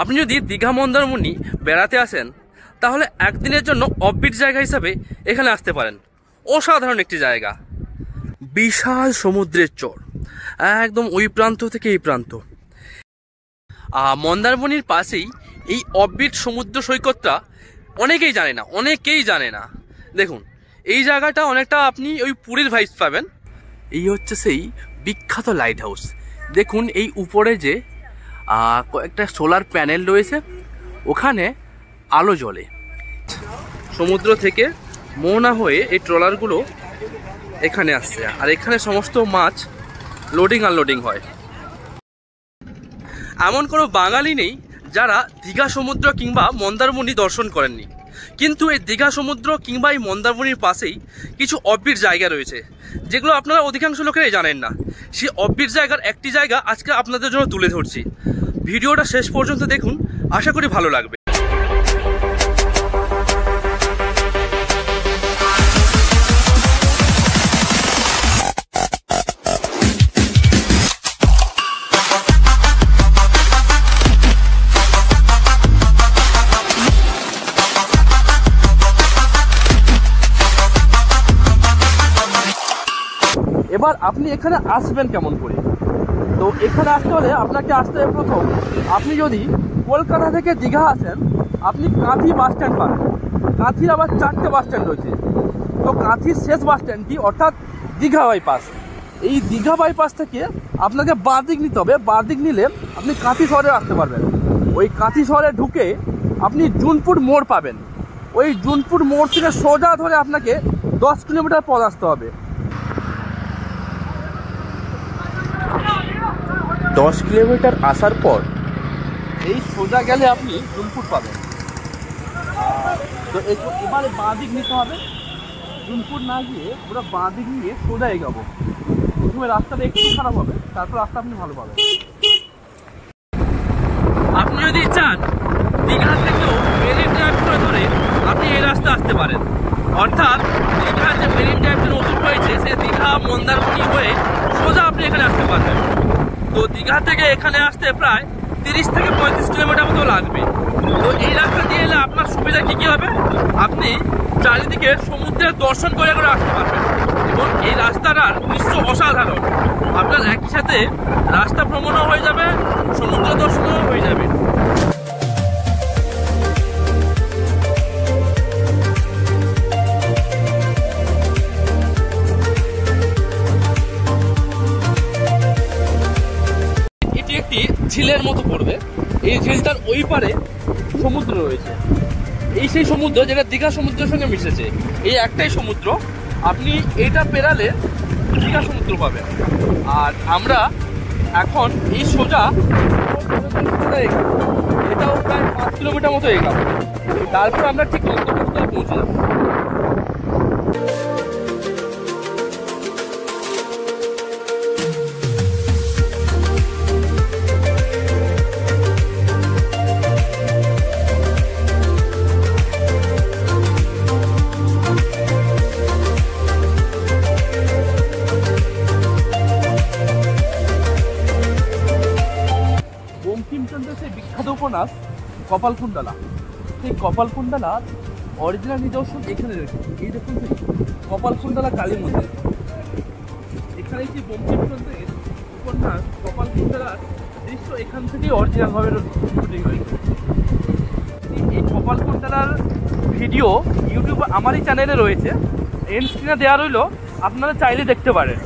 আপনি যদি দীঘা মন্দারমণি বেড়াতে আসেন তাহলে একদিনের জন্য অফবিট জায়গা হিসাবে এখানে আসতে পারেন। অসাধারণ একটি জায়গা, বিশাল সমুদ্রের চর, একদম ওই প্রান্ত থেকে এই প্রান্ত। মন্দারমণির পাশেই এই অফবিট সমুদ্র সৈকতটা অনেকেই জানে না। দেখুন এই জায়গাটা অনেকটা আপনি ওই পুরীর ভাইবস পাবেন। এই হচ্ছে সেই বিখ্যাত লাইট হাউস। দেখুন এই উপরে যে কয়েকটা সোলার প্যানেল রয়েছে, ওখানে আলো জ্বলে। সমুদ্র থেকে মোহনা হয়ে এই ট্রলারগুলো এখানে আসছে, আর এখানে সমস্ত মাছ লোডিং আনলোডিং হয়। এমন কোনো বাঙালি নেই যারা দীঘা সমুদ্র কিংবা মন্দারমণি দর্শন করেননি। কিন্তু এই দীঘা সমুদ্র কিংবা এই মন্দারমণির পাশেই কিছু অফবিট জায়গা রয়েছে, যেগুলো আপনারা অধিকাংশ লোকেরাই জানেন না। সেই অফবিট জায়গার একটি জায়গা আজকে আপনাদের জন্য তুলে ধরছি। ভিডিওটা শেষ পর্যন্ত দেখুন, আশা করি ভালো লাগবে। এবার আপনি এখানে আসবেন কেমন করে? তো এখানে আসতে হলে আপনাকে আসতে হবে প্রথম, আপনি যদি কলকাতা থেকে দীঘা আসেন, আপনি কাঁথি বাস স্ট্যান্ড পাবেন। কাঁথির আবার 4টে বাস স্ট্যান্ড রয়েছে। তো কাঁথির শেষ বাস স্ট্যান্ডটি অর্থাৎ দীঘা বাইপাস। এই দীঘা বাইপাস থেকে আপনাকে বাঁ দিক নিতে হবে। বাঁ দিক নিলে আপনি কাঁথি শহরে আসতে পারবেন। ওই কাঁথি শহরে ঢুকে আপনি জুনপুর মোড় পাবেন। ওই জুনপুর মোড় থেকে সোজা ধরে আপনাকে 10 কিলোমিটার পথ আসতে হবে। 10 কিলোমিটার আসার পর এই সোজা গেলে আপনি জুনপুর পাবেন। তো এবারে বাঁ দিক নিতে হবে। জুনপুর না গিয়ে পুরো বাঁ দিক নিয়ে সোজা এগাবো। প্রথমে রাস্তাটা একটু খারাপ হবে, তারপর রাস্তা আপনি ভালো পাবেন। আপনি যদি চান দীঘা থেকেও মেরিন ড্রাইভ ধরে আপনি এই রাস্তা আসতে পারেন। অর্থাৎ দীঘা যে মেরিন ড্রাইভটা নতুন হয়েছে, সে দীঘা মন্দারমণি হয়ে সোজা আপনি এখানে আসতে পারবেন। তো দীঘা থেকে এখানে আসতে প্রায় 30 থেকে 35 কিলোমিটার মতো লাগবে। তো এই রাস্তা দিয়ে এলে আপনার সুবিধা কী হবে? আপনি চারিদিকে সমুদ্রের দর্শন করে আসতে পারবেন, এবং এই রাস্তাটার দৃশ্য অসাধারণ। আপনার একই সাথে রাস্তা ভ্রমণও হয়ে যাবে, সমুদ্র দর্শনও হয়ে যাবে। ঝিলের মতো পড়বে। এই ঝিলটার ওই পারে সমুদ্র রয়েছে। এই সেই সমুদ্র যেটা দীঘা সমুদ্রের সঙ্গে মিশেছে। এই একটাই সমুদ্র, আপনি এইটা পেরালে দীঘা সমুদ্র পাবেন। আর আমরা এখন এই সোজা এটাও প্রায় 5 কিলোমিটার মতো এগাবো। তারপর আমরা ঠিক গন্তব্যস্থলে পৌঁছে যাবো। সেই বিখ্যাত উপন্যাস কপালকুণ্ডলা, সেই কপালকুণ্ডলা অরিজিনাল নিদর্শন এখানে রয়েছে। এই দেখুন কপালকুণ্ডলা কালী মন্দির। এখানে যে বঙ্কিমচন্দ্রের উপন্যাস কপালকুণ্ডলার দৃশ্য এখান থেকেই অরিজিনালভাবে শুটিং হয়েছে। এই কপালকুণ্ডলার ভিডিও ইউটিউবে আমারই চ্যানেলে রয়েছে, এন্ড স্ক্রিনে দেওয়া রইল, আপনারা চাইলে দেখতে পারেন।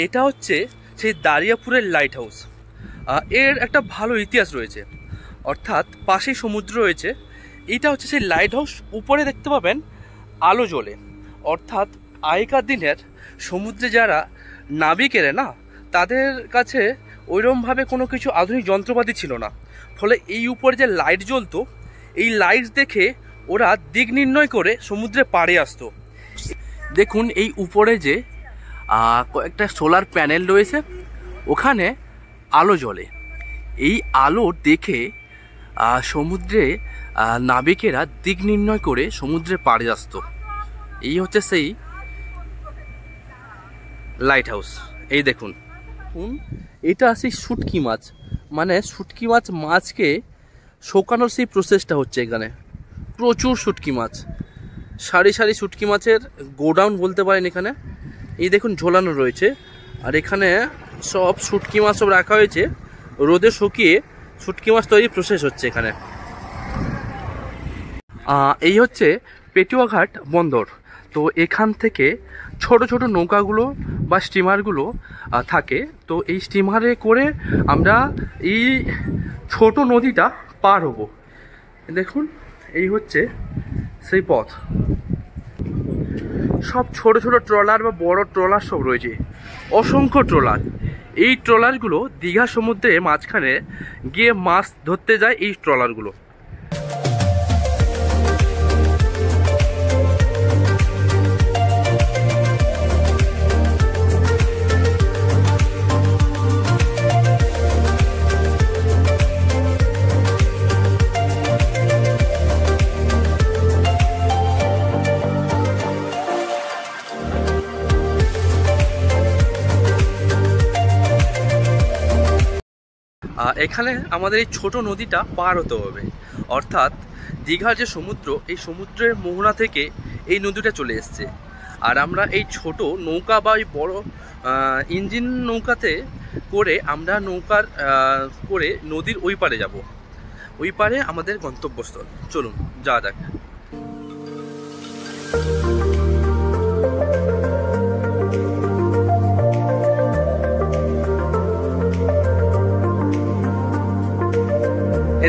এটা হচ্ছে সেই দারিয়াপুরের লাইট হাউস। এর একটা ভালো ইতিহাস রয়েছে, অর্থাৎ পাশেই সমুদ্র রয়েছে। এইটা হচ্ছে সেই লাইট হাউস। উপরে দেখতে পাবেন আলো জ্বলে, অর্থাৎ আগেকার দিনের সমুদ্রে যারা নাবিকেরা না, তাদের কাছে ওইরকমভাবে কোনো কিছু আধুনিক যন্ত্রপাতি ছিল না, ফলে এই উপরে যে লাইট জ্বলতো, এই লাইট দেখে ওরা দিক নির্ণয় করে সমুদ্রে পাড়ে আসতো। দেখুন এই উপরে যে কয়েকটা সোলার প্যানেল রয়েছে, ওখানে আলো জ্বলে। এই আলো দেখে সমুদ্রে নাবিকেরা দিক নির্ণয় করে সমুদ্রে পাড়ে আসতো। এই হচ্ছে সেই লাইট হাউস। এই দেখুন, এটা সেই শুটকি মাছ, মানে শুটকি মাছকে শোকানোর সেই প্রসেসটা হচ্ছে এখানে। প্রচুর শুটকি মাছ, সারি সারি শুটকি মাছের গোডাউন বলতে পারেন এখানে। এই দেখুন ঝোলানো রয়েছে, আর এখানে সব শুটকি মাছ সব রাখা হয়েছে, রোদে শুকিয়ে শুটকি মাছ তৈরি প্রসেস হচ্ছে এখানে। এই হচ্ছে পেটুয়াঘাট বন্দর। তো এখান থেকে ছোট ছোট নৌকাগুলো বা স্টিমারগুলো থাকে। তো এই স্টিমারে করে আমরা এই ছোট নদীটা পার হব। দেখুন এই হচ্ছে সেই পথ। সব ছোট ছোট ট্রলার বা বড় ট্রলার সব রয়েছে, অসংখ্য ট্রলার। এই ট্রলারগুলো দীঘা সমুদ্রে মাঝখানে গিয়ে মাছ ধরতে যায় এই ট্রলারগুলো। এখানে আমাদের এই ছোট নদীটা পার হতে হবে, অর্থাৎ দীঘার যে সমুদ্র, এই সমুদ্রের মোহনা থেকে এই নদীটা চলে এসছে। আর আমরা এই ছোট নৌকা বা এই বড় ইঞ্জিন নৌকাতে করে আমরা করে নদীর ওই পারে যাব। ওই পারে আমাদের গন্তব্যস্থল। চলুন যাওয়া যাক।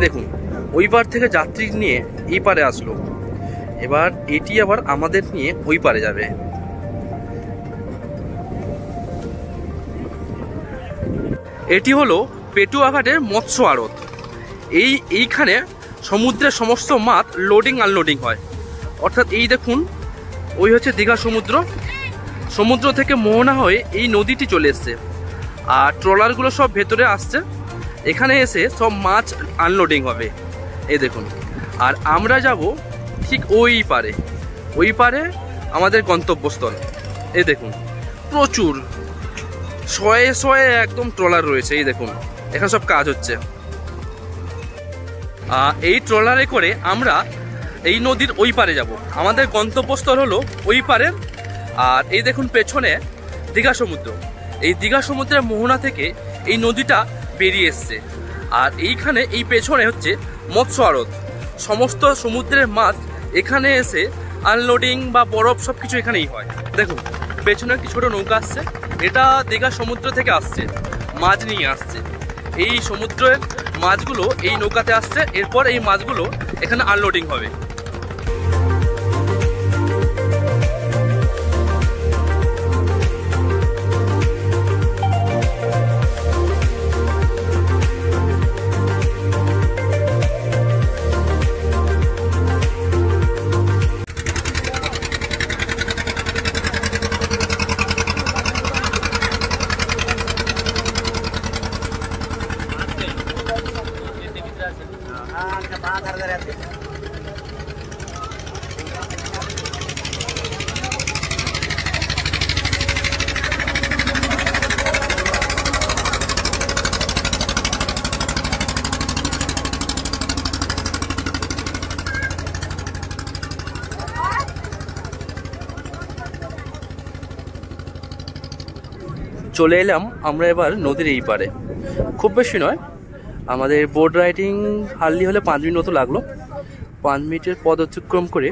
দেখুন ওই পার থেকে যাত্রী নিয়ে এই পারে আসলো, এবার এটি আবার আমাদের নিয়ে ওই পারে যাবে। এটি হলো পেটুয়াঘাটের মৎস্য আড়ত। এইখানে সমুদ্রের সমস্ত মাছ লোডিং আনলোডিং হয়। অর্থাৎ এই দেখুন, ওই হচ্ছে দীঘা সমুদ্র। সমুদ্র থেকে মোহনা হয়ে এই নদীটি চলে এসছে, আর ট্রলারগুলো সব ভেতরে আসছে। এখানে এসে সব মাছ আনলোডিং হবে। এই দেখুন, আর আমরা যাব ঠিক ওই পারে আমাদের গন্তব্যস্থল। এই দেখুন প্রচুর শয়ে শয়ে একদম ট্রলার রয়েছে। এই দেখুন এখানে সব কাজ হচ্ছে। এই ট্রলারে করে আমরা এই নদীর ওই পারে যাব। আমাদের গন্তব্যস্থল হলো ওই পারে। আর এই দেখুন পেছনে দীঘা সমুদ্র। এই দীঘা সমুদ্রের মোহনা থেকে এই নদীটা বেরিয়ে এসছে। আর এইখানে এই পেছনে হচ্ছে মৎস্য আড়ত। সমস্ত সমুদ্রের মাছ এখানে এসে আনলোডিং বা বরফ সব কিছু এখানেই হয়। দেখুন পেছনে একটি ছোট নৌকা আসছে, এটা দীঘা সমুদ্র থেকে আসছে, মাছ নিয়ে আসছে। এই সমুদ্রের মাছগুলো এই নৌকাতে আসছে, এরপর এই মাছগুলো এখানে আনলোডিং হবে। চলে এলাম আমরা এবার নদীর এই পারে। খুব বেশি নয়, আমাদের বোট রাইডিং হার্ডলি হলে 5 মিনিট মতো লাগলো। 5 মিনিটের পথ অতিক্রম করে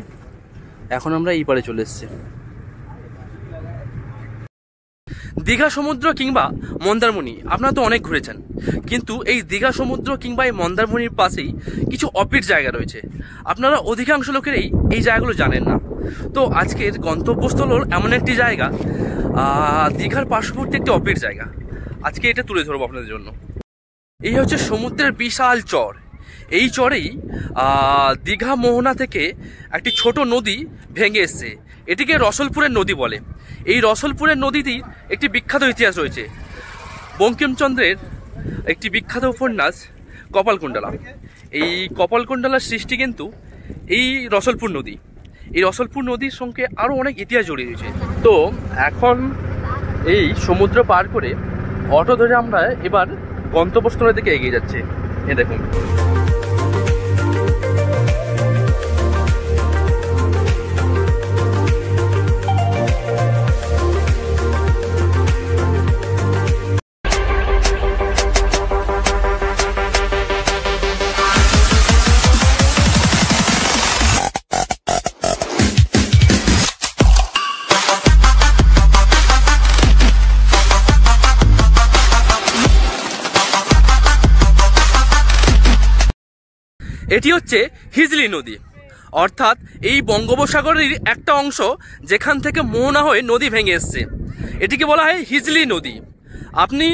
এখন আমরা এই পারে চলে এসেছি। দীঘা সমুদ্র কিংবা মন্দারমণি আপনারা তো অনেক ঘুরেছেন, কিন্তু এই দীঘা সমুদ্র কিংবা এই মন্দারমণির পাশেই কিছু অপিট জায়গা রয়েছে। আপনারা অধিকাংশ লোকেরই এই জায়গাগুলো জানেন না। তো আজকের গন্তব্যস্থল হল এমন একটি জায়গা, দীঘার পার্শ্ববর্তী একটি অপিট জায়গা। আজকে এটা তুলে ধরবো আপনাদের জন্য। এই হচ্ছে সমুদ্রের বিশাল চর। এই চরেই দীঘা মোহনা থেকে একটি ছোট নদী ভেঙে এসছে। এটিকে রসলপুরের নদী বলে। এই রসলপুরের নদীটির একটি বিখ্যাত ইতিহাস রয়েছে। বঙ্কিমচন্দ্রের একটি বিখ্যাত উপন্যাস কপালকুণ্ডলা। এই কপালকুণ্ডলার সৃষ্টি কিন্তু এই রসলপুর নদী। এই রসলপুর নদীর সঙ্গে আরও অনেক ইতিহাস জড়িয়ে রয়েছে। তো এখন এই সমুদ্র পার করে অটো ধরে আমরা এবার গন্তব্যস্থলের দিকে এগিয়ে যাচ্ছে। এ দেখুন, এটি হচ্ছে হিজলি নদী, অর্থাৎ এই বঙ্গোপসাগরের একটা অংশ যেখান থেকে মোহনা হয়ে নদী ভেঙে এসছে। এটিকে বলা হয় হিজলি নদী। আপনি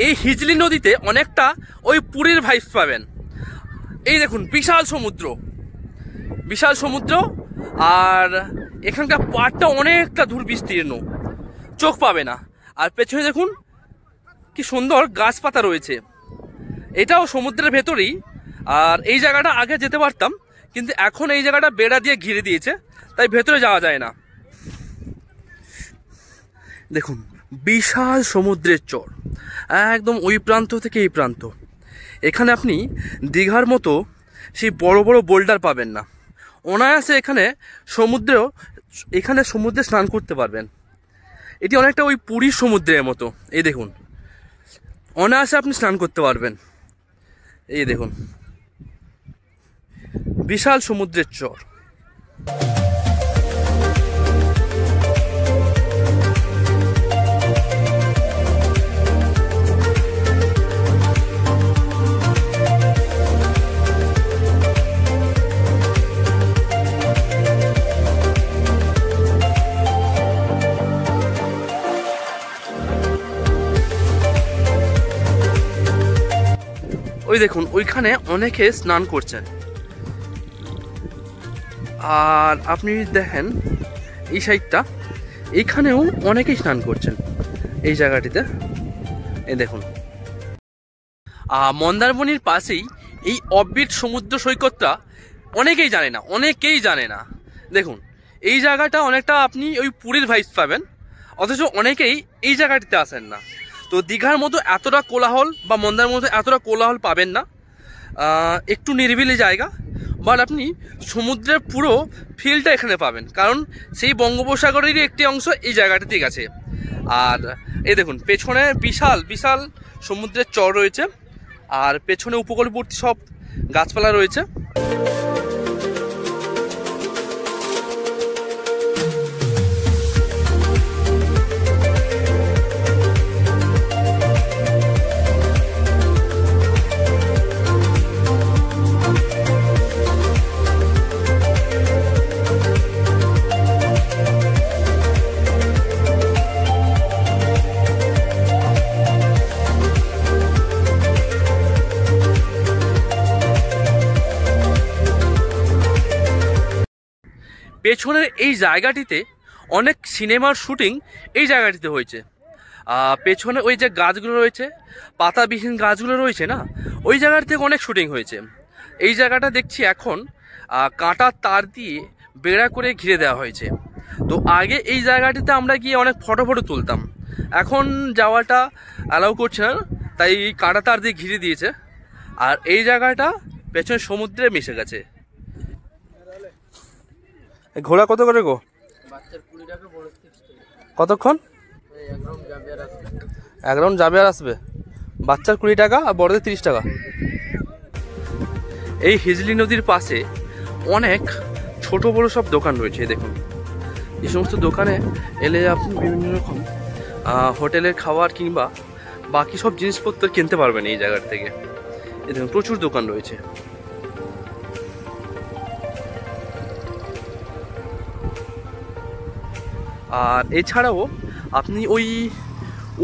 এই হিজলি নদীতে অনেকটা ওই পুরীর ভাইবস পাবেন। এই দেখুন, বিশাল সমুদ্র, বিশাল সমুদ্র, আর এখানকার পাড়টা অনেকটা দূর বিস্তীর্ণ, চোখ পাবে না। আর পেছনে দেখুন কি সুন্দর গাছপাতা রয়েছে। এটাও সমুদ্রের ভেতরেই। আর এই জায়গাটা আগে যেতে পারতাম, কিন্তু এখন এই জায়গাটা বেড়া দিয়ে ঘিরে দিয়েছে, তাই ভেতরে যাওয়া যায় না। দেখুন, বিশাল সমুদ্রের চর, একদম ওই প্রান্ত থেকে এই প্রান্ত। এখানে আপনি দীঘার মতো সেই বড় বড় বোল্ডার পাবেন না। অনায়াসে এখানে সমুদ্রে স্নান করতে পারবেন। এটি অনেকটা ওই পুরীর সমুদ্রের মতো। এই দেখুন, অনায়াসে আপনি স্নান করতে পারবেন। এই দেখুন, বিশাল সমুদ্রের চর। ওই দেখুন, ওইখানে অনেকে স্নান করছেন। আর আপনি দেখেন এই সাইডটা, এইখানেও অনেকেই স্নান করছেন এই জায়গাটিতে। এই দেখুন, মন্দারমণির পাশেই এই অফবিট সমুদ্র সৈকতটা অনেকেই জানে না। দেখুন, এই জায়গাটা অনেকটা আপনি ওই পুরীর ভাইবস পাবেন, অথচ অনেকেই এই জায়গাটিতে আসেন না। তো দীঘার মতো এতটা কোলাহল বা মন্দারমণির মতো এতটা কোলাহল পাবেন না। একটু নিরিবিলি জায়গা, বাট আপনি সমুদ্রের পুরো ফিলটা এখানে পাবেন, কারণ সেই বঙ্গোপসাগরেরই একটি অংশ এই জায়গাটাতেই গেছে। আর এই দেখুন, পেছনে বিশাল বিশাল সমুদ্রের চর রয়েছে, আর পেছনে উপকূলবর্তী সব গাছপালা রয়েছে। পেছনের এই জায়গাটিতে অনেক সিনেমার শুটিং এই জায়গাটিতে হয়েছে। পেছনে ওই যে গাছগুলো রয়েছে, পাতাবিহীন গাছগুলো রয়েছে না, ওই জায়গার থেকে অনেক শুটিং হয়েছে। এই জায়গাটা দেখছি এখন কাঁটার তার দিয়ে বেড়া করে ঘিরে দেওয়া হয়েছে। তো আগে এই জায়গাটিতে আমরা গিয়ে অনেক ফটো তুলতাম, এখন যাওয়াটা অ্যালাউ করছে না, তাই কাঁটা তার দিয়ে ঘিরে দিয়েছে। আর এই জায়গাটা পেছনে সমুদ্রে মিশে গেছে। ঘোড়া কত করে গো? কতক্ষণ? এক রাউন্ড যাবে আর আসবে। বাচ্চার 20 টাকা আর বড়দের 30 টাকা। এই হিজলি নদীর পাশে অনেক ছোট বড় সব দোকান রয়েছে। দেখুন, এই সমস্ত দোকানে এলে আপনি বিভিন্ন রকম হোটেলের খাবার কিংবা বাকি সব জিনিসপত্র কিনতে পারবেন এই জায়গার থেকে। এরকম প্রচুর দোকান রয়েছে। আর এছাড়াও আপনি ওই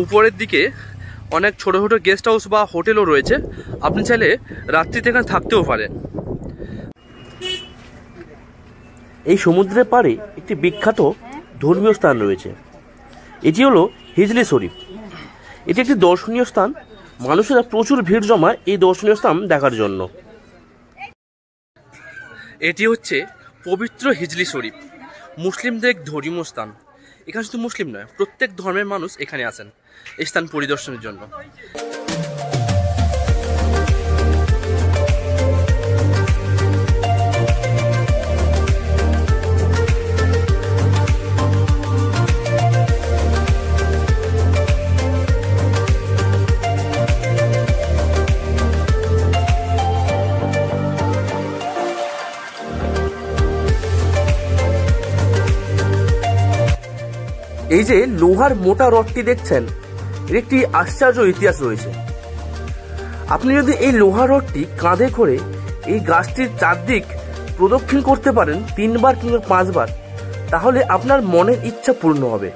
উপরের দিকে অনেক ছোটো ছোটো গেস্ট হাউস বা হোটেলও রয়েছে, আপনি চাইলে রাত্রিতে এখানে থাকতেও পারেন। এই সমুদ্রের পাড়ে একটি বিখ্যাত ধর্মীয় স্থান রয়েছে, এটি হলো হিজলি শরীফ। এটি একটি দর্শনীয় স্থান, মানুষেরা প্রচুর ভিড় জমায় এই দর্শনীয় স্থান দেখার জন্য। এটি হচ্ছে পবিত্র হিজলি শরীফ, মুসলিমদের এক ধর্মীয় স্থান। এখানে শুধু মুসলিম নয়, প্রত্যেক ধর্মের মানুষ এখানে আসেন এই স্থান পরিদর্শনের জন্য। এই যে লোহার মোটা রডটি দেখছেন, এর একটি আশ্চর্য ইতিহাস রয়েছে। আপনি যদি এই লোহার রডটি কাঁধে করে এই গাছটির চারদিক প্রদক্ষিণ করতে পারেন 3 বার কিংবা 5 বার, তাহলে আপনার মনের ইচ্ছা পূর্ণ হবে।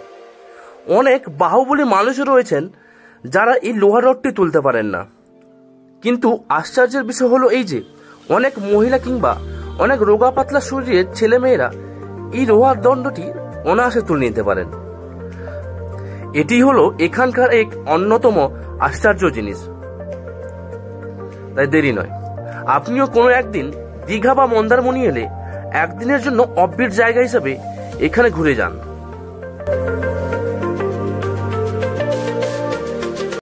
অনেক বাহুবলী মানুষও রয়েছেন যারা এই লোহার রডটি তুলতে পারেন না, কিন্তু আশ্চর্যের বিষয় হলো এই যে অনেক মহিলা কিংবা অনেক রোগা পাতলা শরীরের ছেলেমেয়েরা এই লোহার দণ্ডটি অনায়াসে তুলে নিতে পারেন। এটি হলো এখানকার এক অন্যতম আশ্চর্য জিনিস। তাই দেরি নয়, আপনিও কোনো একদিন দীঘা বা মন্দারমণি এলে একদিনের জন্য অফবিট জায়গা হিসেবে এখানে ঘুরে যান।